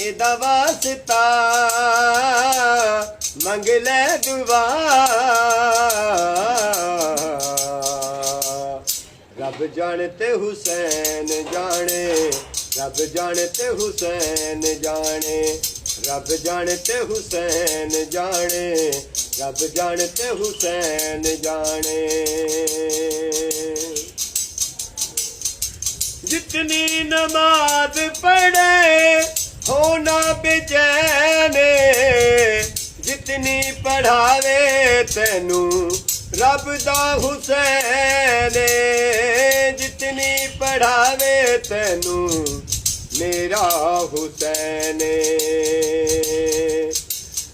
एदा वास्ता मंग ले दुआ। रब जाने ते हुसैन जाने, रब जाने ते हुसैन जाने, रब जाने ते हुसैन जाने, रब जाने ते हुसैन जाने। जितनी नमाज पढ़े होना बेचैन, जितनी पढ़ावे तैनू रब दा हुसैन, जितनी पढ़ावे तैनू मेरा हुसैन।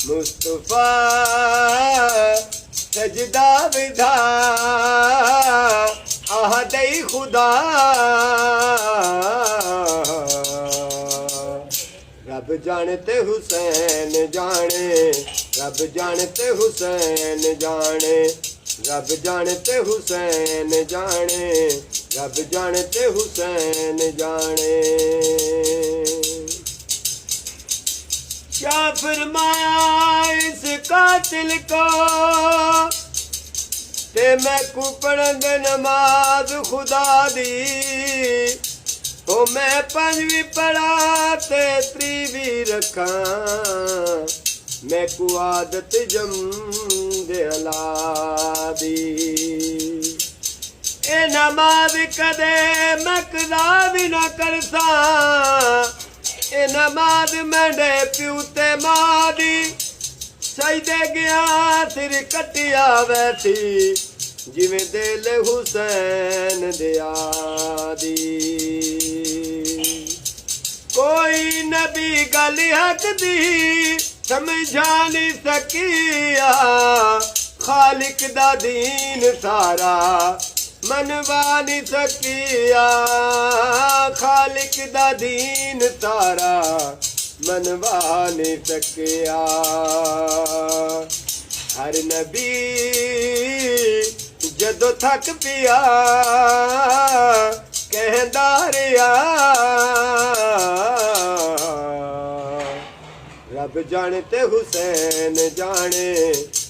मुस्तफा सजदा विधा आहदे खुदा। रब जानते हुसैन जाने, रब जानते हुसैन जाने, रब जानते हुसैन जाने, रब जानते हुसैन जाने। क्या फरमाया इस कातिल को ते मैं को पढ़ंद नमाज खुदा दी। ओ मैं पंजवी पढ़ा ते त्रीवी रखा, मैं को आदत जम दे अला दी। ए नमाज कदे मैं कदा भी ना करसा, ए नमाज मैंने प्यू ते मां दी। सजदे गया सिर कटिया वैसी, जिवें दिल हुसैन दिया दी। कोई नबी गल हक दी समझा नहीं सकिया, खालिक दा दीन सारा मनवा नहीं सकिया, खालिक दा दीन सारा मनवा नहीं सकिया। हर नबी जदों थक पिया कहंदा रिया, रब जानते हुसैन जाने,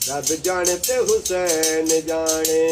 रब जानते हुसैन जाने।